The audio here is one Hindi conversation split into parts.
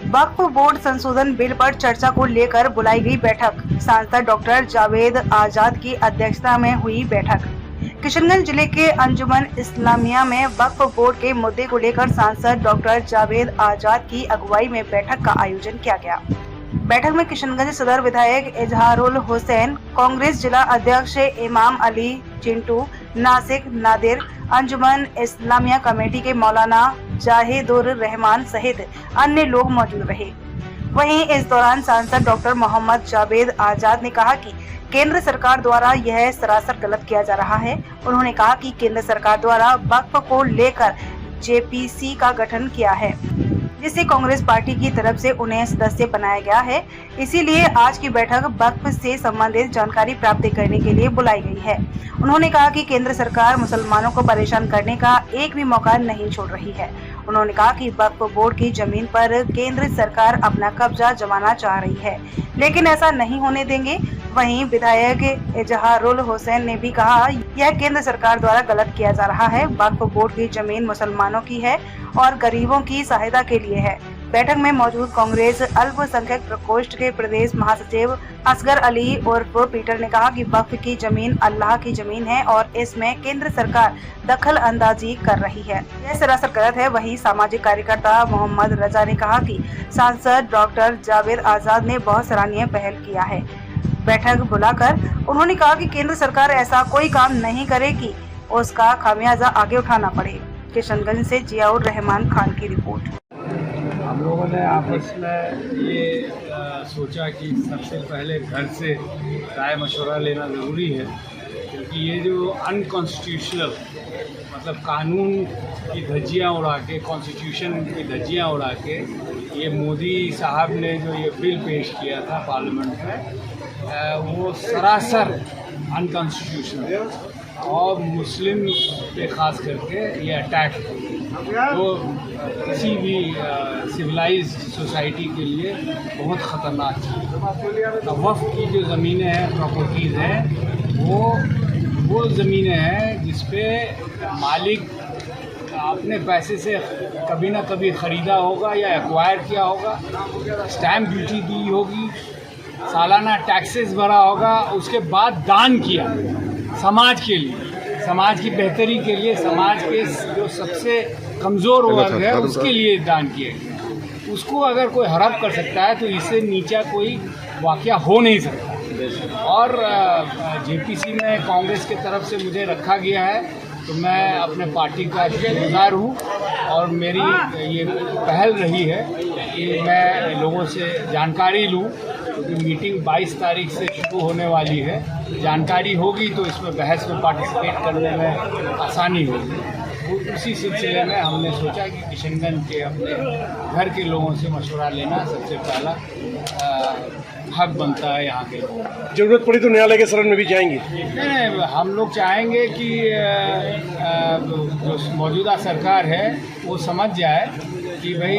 वक्फ बोर्ड संशोधन बिल पर चर्चा को लेकर बुलाई गई बैठक। सांसद डॉक्टर जावेद आजाद की अध्यक्षता में हुई बैठक। किशनगंज जिले के अंजुमन इस्लामिया में वक्फ बोर्ड के मुद्दे को लेकर सांसद डॉक्टर जावेद आजाद की अगुवाई में बैठक का आयोजन किया गया। बैठक में किशनगंज सदर विधायक इजहारुल हुसैन, कांग्रेस जिला अध्यक्ष इमाम अली चिंटू, नासिक नादिर, अंजुमन इस्लामिया कमेटी के मौलाना जाहिदुर रहमान सहित अन्य लोग मौजूद रहे। वहीं इस दौरान सांसद डॉक्टर मोहम्मद जावेद आजाद ने कहा कि केंद्र सरकार द्वारा यह सरासर गलत किया जा रहा है। उन्होंने कहा कि केंद्र सरकार द्वारा वक्फ को लेकर जेपीसी का गठन किया है, जिससे कांग्रेस पार्टी की तरफ से उन्हें सदस्य बनाया गया है। इसीलिए आज की बैठक वक्फ से संबंधित जानकारी प्राप्त करने के लिए बुलाई गई है। उन्होंने कहा कि केंद्र सरकार मुसलमानों को परेशान करने का एक भी मौका नहीं छोड़ रही है। उन्होंने कहा कि वक्फ बोर्ड की जमीन पर केंद्र सरकार अपना कब्जा जमाना चाह रही है, लेकिन ऐसा नहीं होने देंगे। वहीं विधायक इजहारुल हुसैन ने भी कहा, यह केंद्र सरकार द्वारा गलत किया जा रहा है। वक्फ बोर्ड की जमीन मुसलमानों की है और गरीबों की सहायता के लिए है। बैठक में मौजूद कांग्रेस अल्पसंख्यक प्रकोष्ठ के प्रदेश महासचिव असगर अली उर्फ पीटर ने कहा कि वक्फ की जमीन अल्लाह की जमीन है और इसमें केंद्र सरकार दखल अंदाजी कर रही है, यह सरासर गलत है। वहीं सामाजिक कार्यकर्ता मोहम्मद रजा ने कहा कि सांसद डॉक्टर जावेद आजाद ने बहुत सराहनीय पहल किया है। बैठक बुलाकर उन्होंने कहा कि केंद्र सरकार ऐसा कोई काम नहीं करे कि उसका खामियाजा आगे उठाना पड़े। किशनगंज से जियाउर रहमान खान की रिपोर्ट। हम लोगों ने आपस में ये सोचा कि सबसे पहले घर से राय मशवरा लेना ज़रूरी है, क्योंकि ये जो अनकॉन्स्टिट्यूशनल मतलब कानून की धज्जियाँ उड़ा के, कॉन्स्टिट्यूशन की धज्जियाँ उड़ा के ये मोदी साहब ने जो ये बिल पेश किया था पार्लियामेंट में, वो सरासर अनकॉन्स्टिट्यूशनल और मुस्लिम पे ख़ास करके ये अटैक तो किसी भी सिविलाइज्ड सोसाइटी के लिए बहुत ख़तरनाक है। वक्फ की जो ज़मीनें हैं, प्रॉपर्टीज़ हैं, वो ज़मीनें हैं जिस पे मालिक अपने पैसे से कभी ना कभी ख़रीदा होगा या एक्वायर किया होगा, स्टैम्प ड्यूटी दी होगी, सालाना टैक्सेस भरा होगा, उसके बाद दान किया समाज के लिए, समाज की बेहतरी के लिए, समाज के जो सबसे कमज़ोर वर्ग है उसके लिए दान किया गया। उसको अगर कोई हड़प कर सकता है तो इससे नीचा कोई वाक़या हो नहीं सकता। और जेपीसी में कांग्रेस के तरफ से मुझे रखा गया है, तो मैं अपने पार्टी का शुक्रगुज़ार हूँ और मेरी ये पहल रही है कि मैं लोगों से जानकारी लूँ, क्योंकि मीटिंग 22 तारीख से शुरू होने वाली है। जानकारी होगी तो इसमें बहस में पार्टिसिपेट करने में आसानी होगी। उसी सिलसिले में हमने सोचा कि किशनगंज के अपने घर के लोगों से मशवरा लेना सबसे पहला हक बनता है। यहाँ के जरूरत पड़ी तो न्यायालय के शरण में भी जाएंगे। नहीं, हम लोग चाहेंगे कि जो मौजूदा सरकार है वो समझ जाए कि भाई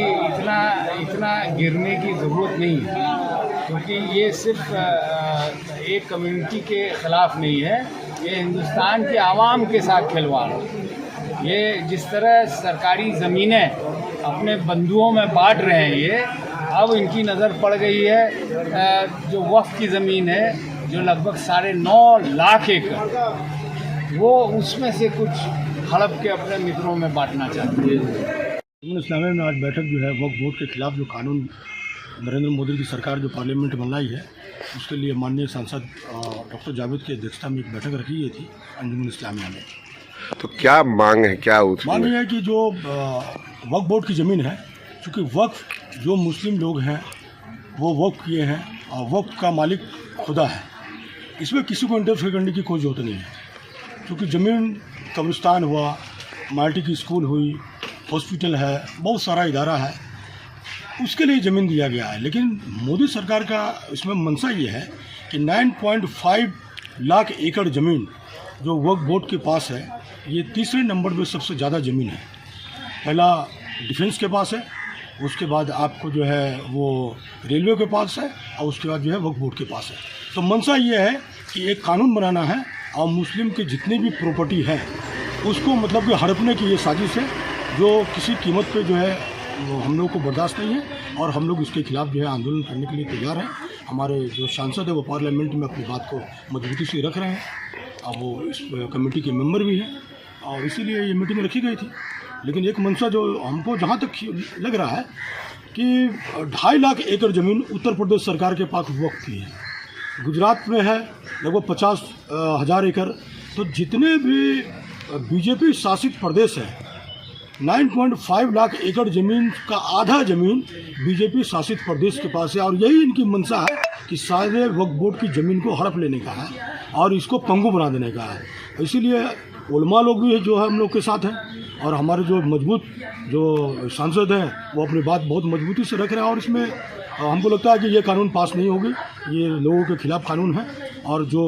इतना गिरने की ज़रूरत नहीं है, क्योंकि ये सिर्फ एक कम्युनिटी के ख़िलाफ़ नहीं है, ये हिंदुस्तान के आवाम के साथ खिलवाड़ है। ये जिस तरह सरकारी ज़मीनें अपने बंधुओं में बांट रहे हैं, ये अब इनकी नज़र पड़ गई है जो वक्फ की ज़मीन है, जो लगभग 9.5 लाख एकड़, वो उसमें से कुछ हड़प के अपने मित्रों में बांटना चाहते हैं। इस्लामिया में आज बैठक जो है वक्फ बोर्ड के खिलाफ जो कानून नरेंद्र मोदी की सरकार जो पार्लियामेंट में लाई है, उसके लिए माननीय सांसद डॉक्टर जावेद की अध्यक्षता में एक बैठक रखी गई थी अंजुमन इस्लामिया में। तो क्या मांग है, क्या मांग है कि जो वक्फ बोर्ड की ज़मीन है, चूँकि वक्फ जो मुस्लिम लोग हैं वो वक्फ किए हैं और वक्फ का मालिक खुदा है, इसमें किसी को इंटरफेयर करने की कोई ज़रूरत नहीं है। क्योंकि ज़मीन कब्रिस्तान हुआ, माल्टी की स्कूल हुई, हॉस्पिटल है, बहुत सारा इदारा है, उसके लिए ज़मीन दिया गया है। लेकिन मोदी सरकार का इसमें मंशा ये है कि 9.5 लाख एकड़ ज़मीन जो वक्फ बोर्ड के पास है, ये तीसरे नंबर पे सबसे ज़्यादा ज़मीन है। पहला डिफेंस के पास है, उसके बाद आपको जो है वो रेलवे के पास है और उसके बाद जो है वक्फ बोर्ड के पास है। तो मंशा ये है कि एक कानून बनाना है और मुस्लिम के जितनी भी प्रॉपर्टी है उसको मतलब कि हड़पने की ये साजिश है, जो किसी कीमत पे जो है हम लोग को बर्दाश्त नहीं है और हम लोग इसके खिलाफ जो है आंदोलन करने के लिए तैयार हैं। हमारे जो सांसद है वो पार्लियामेंट में अपनी बात को मजबूती से रख रहे हैं और वो इस कमेटी के मेंबर भी हैं और इसीलिए ये मीटिंग रखी गई थी। लेकिन एक मंशा जो हमको जहाँ तक लग रहा है कि 2.5 लाख एकड़ ज़मीन उत्तर प्रदेश सरकार के पास वक्फ की है, गुजरात में है लगभग 50,000 एकड़। तो जितने भी बीजेपी शासित प्रदेश है 9.5 लाख एकड़ ज़मीन का आधा ज़मीन बीजेपी शासित प्रदेश के पास है और यही इनकी मंशा है कि सारे वक्फ बोर्ड की ज़मीन को हड़प लेने का है और इसको पंगु बना देने का है। इसीलिए उलमा लोग भी जो है हम लोग के साथ हैं और हमारे जो मजबूत जो सांसद हैं वो अपनी बात बहुत मजबूती से रख रहे हैं और इसमें हमको लगता है कि ये कानून पास नहीं होगी, ये लोगों के खिलाफ कानून है और जो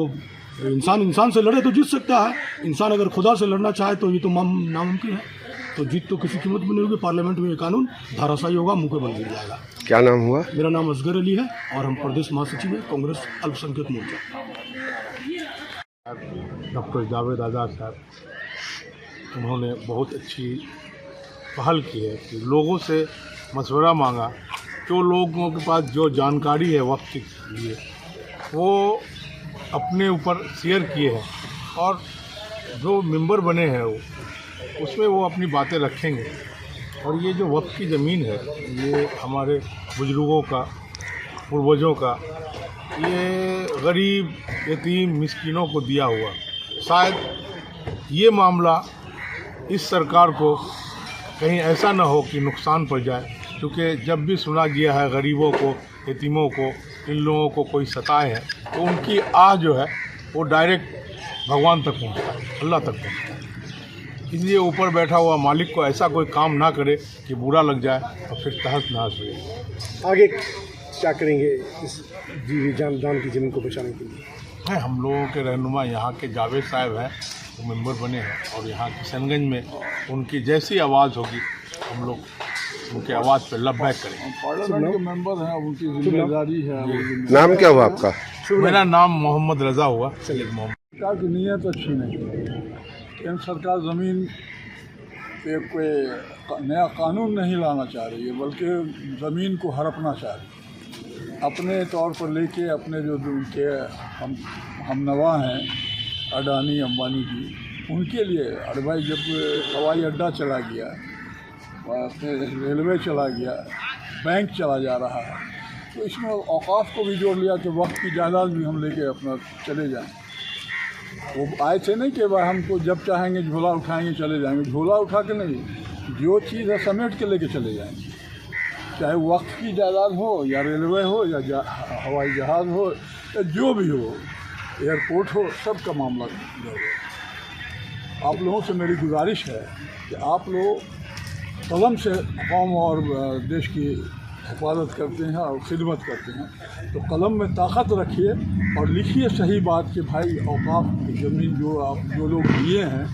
इंसान से लड़े तो जीत सकता है, इंसान अगर खुदा से लड़ना चाहे तो ये तो नामुमकिन है। तो जीत तो किसी कीमत में नहीं होगी, पार्लियामेंट में ये कानून धाराशाही होगा, मुँह पे बंद गिर जाएगा। क्या नाम हुआ? मेरा नाम असगर अली है और हम प्रदेश महासचिव हैं कांग्रेस अल्पसंख्यक मोर्चा। डॉक्टर जावेद आज़ाद साहब, उन्होंने बहुत अच्छी पहल की है कि लोगों से मशवरा मांगा, जो लोगों के पास जो जानकारी है वक्त के लिए वो अपने ऊपर शेयर किए हैं और जो मेंबर बने हैं वो उसमें वो अपनी बातें रखेंगे। और ये जो वक्त की ज़मीन है ये हमारे बुजुर्गों का, पूर्वजों का, ये गरीब यतीम मिस्किनों को दिया हुआ। शायद ये मामला इस सरकार को कहीं ऐसा ना हो कि नुकसान पड़ जाए, क्योंकि जब भी सुना गया है गरीबों को, यतीमों को, इन लोगों को कोई सताए हैं तो उनकी आह जो है वो डायरेक्ट भगवान तक पहुंचता है, अल्लाह तक पहुंचता है। इसलिए ऊपर बैठा हुआ मालिक को ऐसा कोई काम ना करे कि बुरा लग जाए और फिर तहस नहस हो जाए। आगे क्या करेंगे इस जान की ज़मीन को बचाने के लिए? है हम लोगों के रहनुमा यहाँ के जावेद साहब हैं, वो मेंबर बने हैं और यहाँ किशनगंज में उनकी जैसी आवाज़ होगी हम लोग उनके आवाज़ पे लबैक करेंगे। पार्लियामेंट के मेंबर हैं, उनकी जिम्मेदारी है। नाम क्या हुआ आपका? मेरा नाम मोहम्मद रज़ा हुआ। सरकार की नीयत अच्छी नहीं है। केंद्र सरकार ज़मीन पे कोई नया कानून नहीं लाना चाह रही है, बल्कि ज़मीन को हड़पना चाह रही है अपने तौर पर लेके। अपने जो उनके हम नवा हैं अडानी अंबानी जी, उनके लिए। अरे भाई, जब हवाई अड्डा चला गया, रेलवे चला गया, बैंक चला जा रहा है, तो इसमें औकाफ को भी जोड़ लिया कि वक्त की जायदाद भी हम लेके अपना चले जाएं। वो आए थे नहीं कि भाई हमको जब चाहेंगे झोला उठाएंगे चले जाएंगे। झोला उठा के नहीं, जो चीज़ है समेट के लेके चले जाएंगे, चाहे वक्त की जायदाद हो या रेलवे हो या हवाई जहाज़ हो या जो भी हो, एयरपोर्ट हो, सब का मामला है। आप लोगों से मेरी गुजारिश है कि आप लोग कलम से कौम और देश की हिफाजत करते हैं और खिदमत करते हैं, तो कलम में ताकत रखिए और लिखिए सही बात कि भाई औकाफ की ज़मीन जो लोग लिए हैं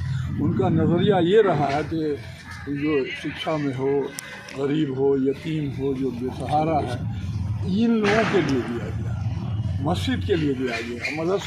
उनका नज़रिया ये रहा है कि जो शिक्षा में हो, गरीब हो, यतीम हो, जो बेसहारा है, इन लोगों के लिए दिया गया, मस्जिद के लिए दिया गया, मदरसे